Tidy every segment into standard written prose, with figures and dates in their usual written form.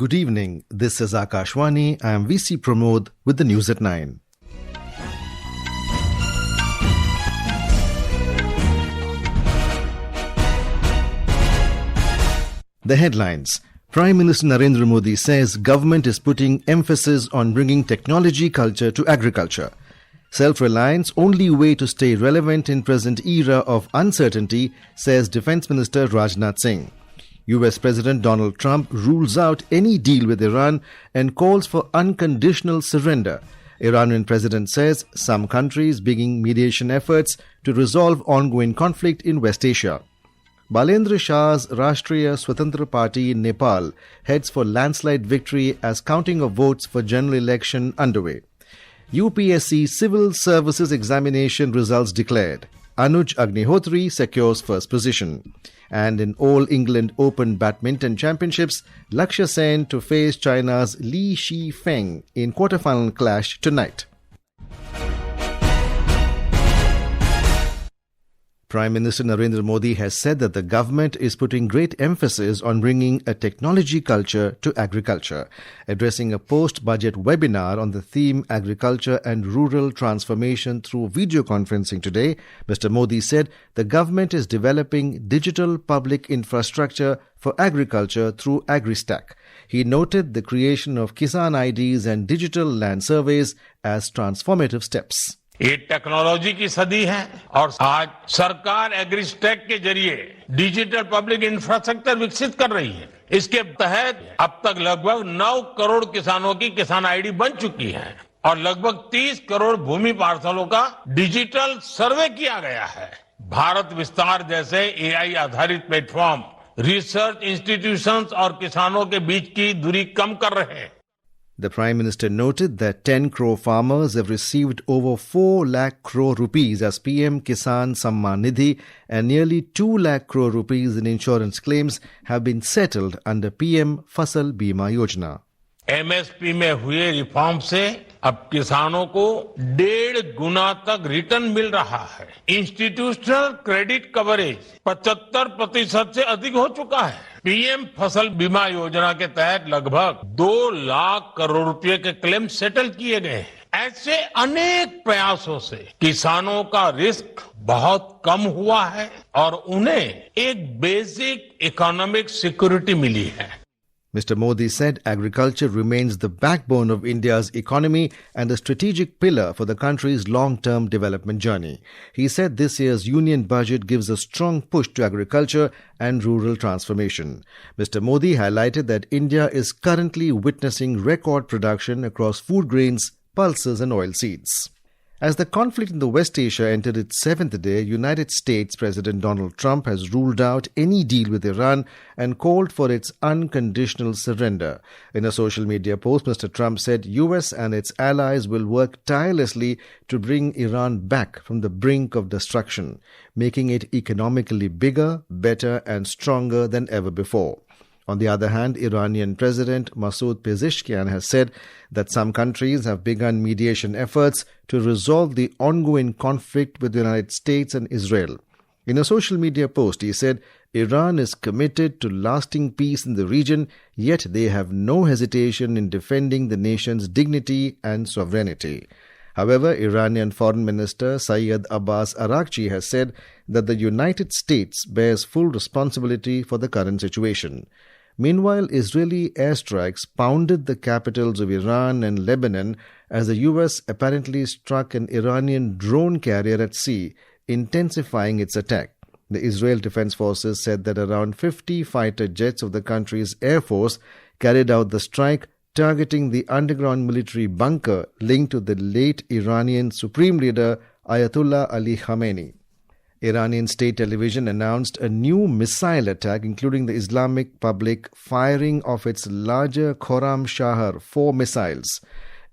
Good evening. This is Akashwani. I am VC Pramod with the news at 9. The headlines. Prime Minister Narendra Modi says government is putting emphasis on bringing technology culture to agriculture. Self-reliance, only way to stay relevant in present era of uncertainty, says Defence Minister Rajnath Singh. US President Donald Trump rules out any deal with Iran and calls for unconditional surrender. Iranian President says some countries beginning mediation efforts to resolve ongoing conflict in West Asia. Balendra Shah's Rastriya Swatantra party in Nepal heads for landslide victory as counting of votes for general election underway. UPSC Civil Services examination results declared. Anuj Agnihotri secures first position. And in All England Open Badminton Championships, Lakshya Sen to face China's Feng in quarterfinal clash tonight. Prime Minister Narendra Modi has said that the government is putting great emphasis on bringing a technology culture to agriculture. Addressing a post-budget webinar on the theme Agriculture and Rural Transformation through video conferencing today, Mr. Modi said the government is developing digital public infrastructure for agriculture through AgriStack. He noted the creation of Kisan IDs and digital land surveys as transformative steps. ये technology की सदी है और आज सरकार एग्रीस्टेक के जरिए digital public infrastructure विकसित कर रही है। इसके तहत अब तक लगभग 9 करोड़ किसानों की किसान आईडी बन चुकी है और लगभग 30 करोड़ भूमि पार्सलों का डिजिटल सर्वे किया गया है। भारत विस्तार जैसे एआई आधारित प्लेटफॉर्म रिसर्च इंस्टीट्यूशंस और किसानों के बीच की दूरी कम कर रहे हैं। The Prime Minister noted that 10 crore farmers have received over 4 lakh crore rupees as PM Kisan Samman Nidhi and nearly 2 lakh crore rupees in insurance claims have been settled under PM Fasal Bima Yojana. MSP में हुए reform से अब किसानों को 1.5 गुना तक return मिल रहा है। Institutional credit coverage 75% से अधिक हो चुका है। पीएम फसल बीमा योजना के तहत लगभग 2 लाख करोड़ रुपए के क्लेम सेटल किए गए हैं। ऐसे अनेक प्रयासों से किसानों का रिस्क बहुत कम हुआ है और उन्हें एक बेसिक इकोनॉमिक सिक्योरिटी मिली है। Mr. Modi said agriculture remains the backbone of India's economy and a strategic pillar for the country's long-term development journey. He said this year's union budget gives a strong push to agriculture and rural transformation. Mr. Modi highlighted that India is currently witnessing record production across food grains, pulses and oilseeds. As the conflict in the West Asia entered its 7th day, United States President Donald Trump has ruled out any deal with Iran and called for its unconditional surrender. In a social media post, Mr. Trump said US and its allies will work tirelessly to bring Iran back from the brink of destruction, making it economically bigger, better and stronger than ever before. On the other hand, Iranian President Masoud Pezeshkian has said that some countries have begun mediation efforts to resolve the ongoing conflict with the United States and Israel. In a social media post, he said, Iran is committed to lasting peace in the region, yet they have no hesitation in defending the nation's dignity and sovereignty. However, Iranian Foreign Minister Syed Abbas Araghchi has said that the United States bears full responsibility for the current situation. Meanwhile, Israeli airstrikes pounded the capitals of Iran and Lebanon as the US apparently struck an Iranian drone carrier at sea, intensifying its attack. The Israel Defense Forces said that around 50 fighter jets of the country's air force carried out the strike, targeting the underground military bunker linked to the late Iranian Supreme Leader Ayatollah Ali Khamenei. Iranian state television announced a new missile attack, including the Islamic Republic firing of its larger Khorram-Shahar 4 missiles.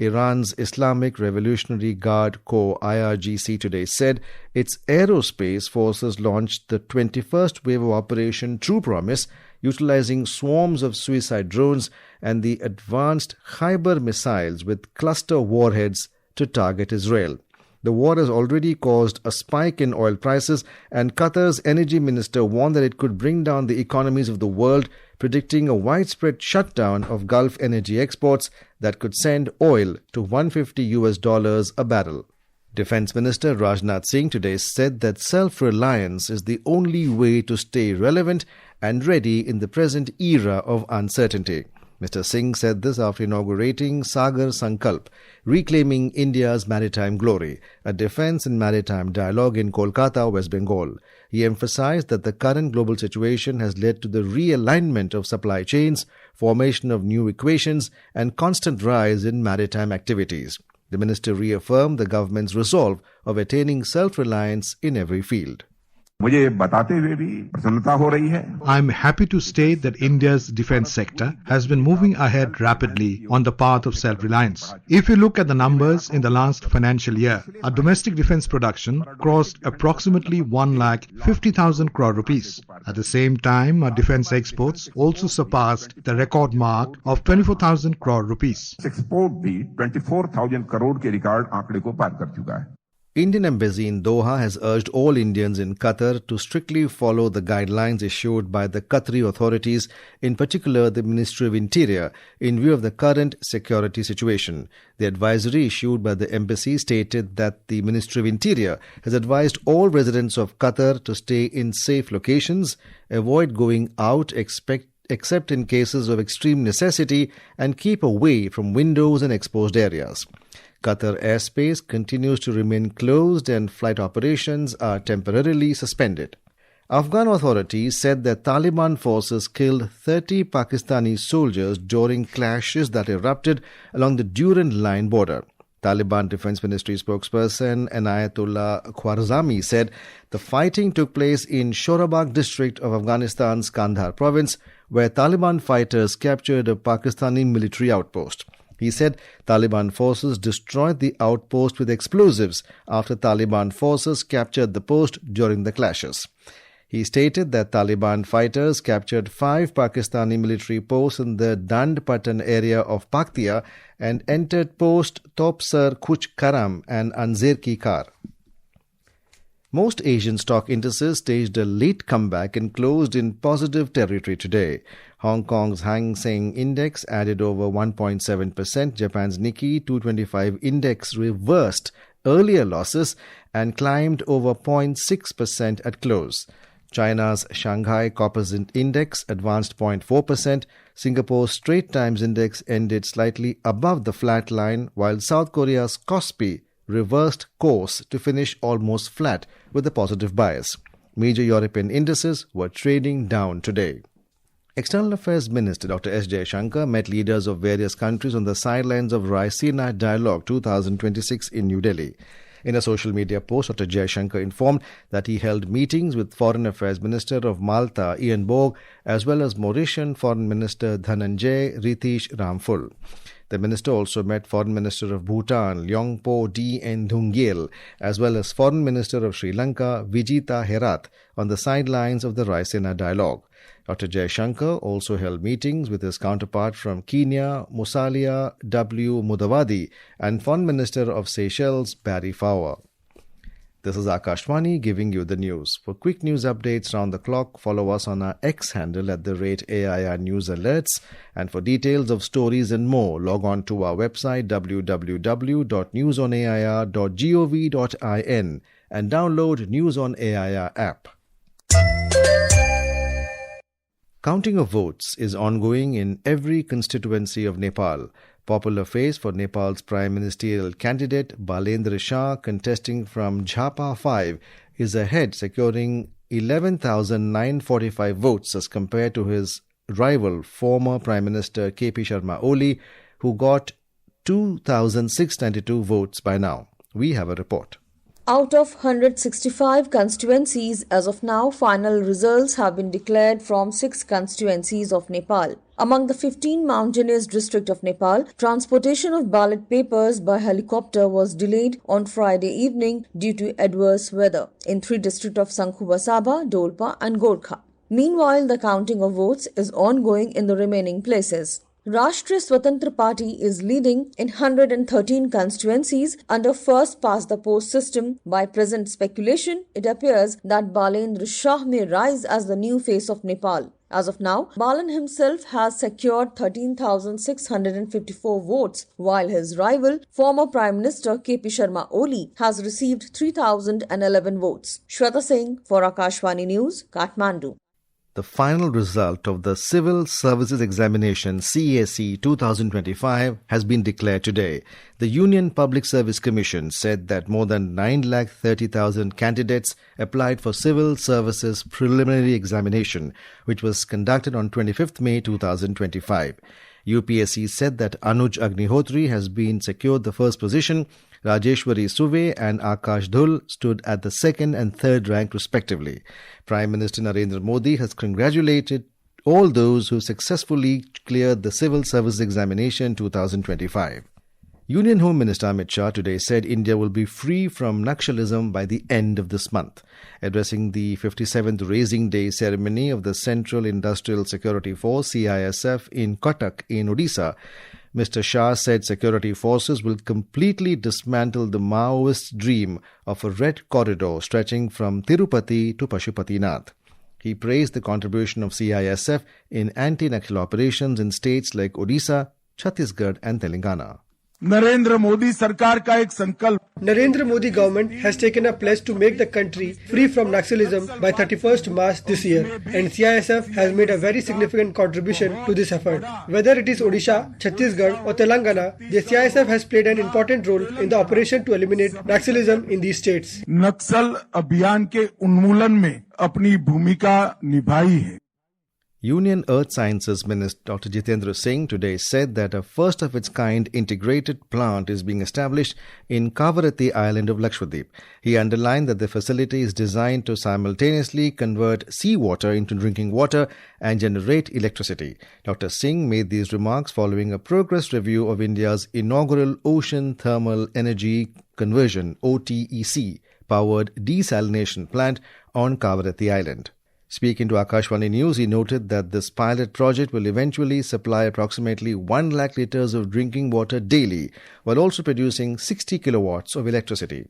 Iran's Islamic Revolutionary Guard Corps IRGC today said its aerospace forces launched the 21st wave of Operation True Promise, utilizing swarms of suicide drones and the advanced Khyber missiles with cluster warheads to target Israel. The war has already caused a spike in oil prices, and Qatar's energy minister warned that it could bring down the economies of the world predicting a widespread shutdown of Gulf energy exports that could send oil to $150 a barrel. Defense Minister Rajnath Singh today said that self-reliance is the only way to stay relevant and ready in the present era of uncertainty. Mr. Singh said this after inaugurating Sagar Sankalp, Reclaiming India's Maritime Glory, a defense and maritime dialogue in Kolkata, West Bengal. He emphasized that the current global situation has led to the realignment of supply chains, formation of new equations, and constant rise in maritime activities. The minister reaffirmed the government's resolve of attaining self-reliance in every field. I'm happy to state that India's defense sector has been moving ahead rapidly on the path of self-reliance. If you look at the numbers in the last financial year, our domestic defense production crossed approximately 1,50,000 crore rupees. At the same time, our defense exports also surpassed the record mark of 24,000 crore rupees. Export भी 24,000 करोड़ के record आंकड़े को पार कर चुका है. Indian Embassy in Doha has urged all Indians in Qatar to strictly follow the guidelines issued by the Qatari authorities, in particular the Ministry of Interior, in view of the current security situation. The advisory issued by the embassy stated that the Ministry of Interior has advised all residents of Qatar to stay in safe locations, avoid going out except in cases of extreme necessity, and keep away from windows and exposed areas. Qatar airspace continues to remain closed and flight operations are temporarily suspended. Afghan authorities said that Taliban forces killed 30 Pakistani soldiers during clashes that erupted along the Durand Line border. Taliban Defense Ministry spokesperson Inayatullah Khwarizmi said the fighting took place in Shorabag district of Afghanistan's Kandahar province, where Taliban fighters captured a Pakistani military outpost. He said Taliban forces destroyed the outpost with explosives after Taliban forces captured the post during the clashes. He stated that Taliban fighters captured 5 Pakistani military posts in the Dand Patan area of Paktia and entered post Topsar Kuch Karam and Anzir Ki Kar. Most Asian stock indices staged a late comeback and closed in positive territory today. Hong Kong's Hang Seng Index added over 1.7%. Japan's Nikkei 225 Index reversed earlier losses and climbed over 0.6% at close. China's Shanghai Composite Index advanced 0.4%. Singapore's Straits Times Index ended slightly above the flat line, while South Korea's Kospi reversed course to finish almost flat with a positive bias. Major European indices were trading down today. External Affairs Minister Dr. S. Jaishankar met leaders of various countries on the sidelines of Rastriya Dialogue 2026 in New Delhi. In a social media post, Dr. Jaishankar informed that he held meetings with Foreign Affairs Minister of Malta, Ian Borg, as well as Mauritian Foreign Minister Dhananjay Ritish Ramphul. The minister also met Foreign Minister of Bhutan, Leongpo D. Ndungyel, as well as Foreign Minister of Sri Lanka, Vijita Herat, on the sidelines of the Raisina Dialogue. Dr. Jaishankar also held meetings with his counterpart from Kenya, Musalia W. Mudavadi, and Foreign Minister of Seychelles, Barry Fowler. This is Akashvani giving you the news. For quick news updates round the clock, follow us on our X handle at @AIR News Alerts. And for details of stories and more, log on to our website www.newsonair.gov.in and download News on AIR app. Counting of votes is ongoing in every constituency of Nepal. Popular face for Nepal's prime ministerial candidate Balendra Shah, contesting from Jhapa 5, is ahead, securing 11,945 votes as compared to his rival, former Prime Minister KP Sharma Oli, who got 2,692 votes by now. We have a report. Out of 165 constituencies, as of now, final results have been declared from 6 constituencies of Nepal. Among the 15 mountainous districts of Nepal, transportation of ballot papers by helicopter was delayed on Friday evening due to adverse weather in 3 districts of Sankhuba Sabha, Dolpa and Gorkha. Meanwhile, the counting of votes is ongoing in the remaining places. Rastriya Swatantra Party is leading in 113 constituencies under first-past-the-post system. By present speculation, it appears that Balendra Shah may rise as the new face of Nepal. As of now, Balan himself has secured 13,654 votes, while his rival, former Prime Minister KP Sharma Oli, has received 3,011 votes. Shweta Singh for Akashvani News, Kathmandu. The final result of the Civil Services Examination CAC 2025 has been declared today. The Union Public Service Commission said that more than 930,000 candidates applied for Civil Services Preliminary Examination, which was conducted on 25th May 2025. UPSC said that Anuj Agnihotri has been secured the first position. Rajeshwari Suve and Akash Dhul stood at the second and third rank respectively. Prime Minister Narendra Modi has congratulated all those who successfully cleared the Civil Service Examination 2025. Union Home Minister Amit Shah today said India will be free from Naxalism by the end of this month. Addressing the 57th Raising Day ceremony of the Central Industrial Security Force CISF in Cuttack in Odisha, Mr. Shah said security forces will completely dismantle the Maoist dream of a red corridor stretching from Tirupati to Pashupatinath. He praised the contribution of CISF in anti-Naxal operations in states like Odisha, Chhattisgarh and Telangana. Narendra Modi सरकार का एक संकल्प Narendra Modi government has taken a pledge to make the country free from Naxalism by 31st March this year, and CISF has made a very significant contribution to this effort. Whether it is Odisha, Chhattisgarh or Telangana, the CISF has played an important role in the operation to eliminate Naxalism in these states. नक्सल अभियान के उन्मूलन में अपनी भूमिका निभाई है. Union Earth Sciences Minister Dr. Jitendra Singh today said that a first-of-its-kind integrated plant is being established in Kavaratti Island of Lakshadweep. He underlined that the facility is designed to simultaneously convert seawater into drinking water and generate electricity. Dr. Singh made these remarks following a progress review of India's inaugural Ocean Thermal Energy Conversion OTEC powered desalination plant on Kavaratti Island. Speaking to Akashvani News, he noted that this pilot project will eventually supply approximately 1 lakh litres of drinking water daily, while also producing 60 kilowatts of electricity.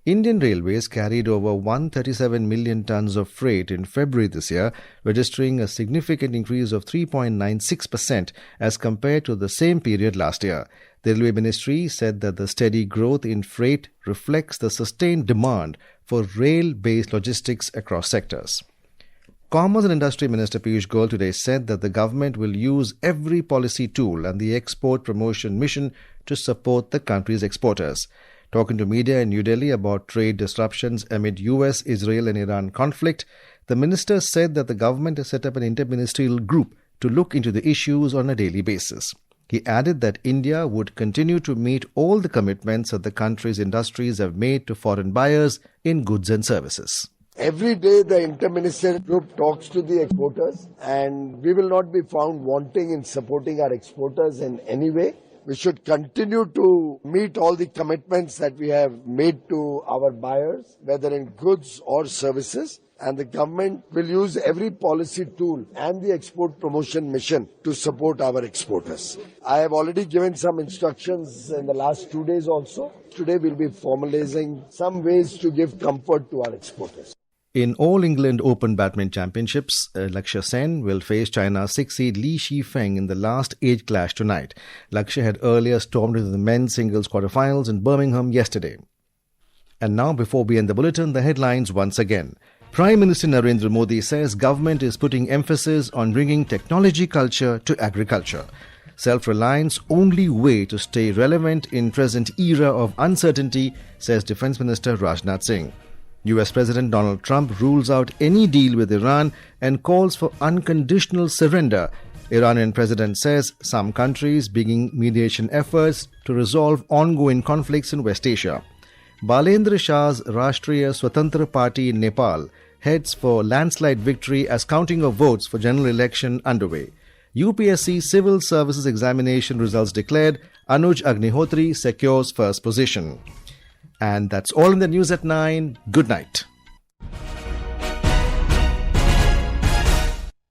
Indian Railways carried over 137 million tons of freight in February this year, registering a significant increase of 3.96% as compared to the same period last year. The Railway Ministry said that the steady growth in freight reflects the sustained demand for rail-based logistics across sectors. Commerce and Industry Minister Piyush Goyal today said that the government will use every policy tool and the export promotion mission to support the country's exporters. Talking to media in New Delhi about trade disruptions amid US, Israel and Iran conflict, the minister said that the government has set up an interministerial group to look into the issues on a daily basis. He added that India would continue to meet all the commitments that the country's industries have made to foreign buyers in goods and services. Every day the interministerial group talks to the exporters, and we will not be found wanting in supporting our exporters in any way. We should continue to meet all the commitments that we have made to our buyers, whether in goods or services. And the government will use every policy tool and the export promotion mission to support our exporters. I have already given some instructions in the last 2 days also. Today we'll be formalizing some ways to give comfort to our exporters. In All England Open Badminton Championships, Lakshya Sen will face China's 6-seed Feng in the last age clash tonight. Lakshya had earlier stormed into the men's singles quarterfinals in Birmingham yesterday. And now, before we end the bulletin, the headlines once again. Prime Minister Narendra Modi says government is putting emphasis on bringing technology culture to agriculture. Self-reliance only way to stay relevant in present era of uncertainty, says Defence Minister Rajnath Singh. US President Donald Trump rules out any deal with Iran and calls for unconditional surrender. Iranian President says some countries begin mediation efforts to resolve ongoing conflicts in West Asia. Balendra Shah's Rastriya Swatantra party in Nepal heads for landslide victory as counting of votes for general election underway. UPSC Civil Services Examination results declared. Anuj Agnihotri secures first position. And that's all in the news at 9. Good night.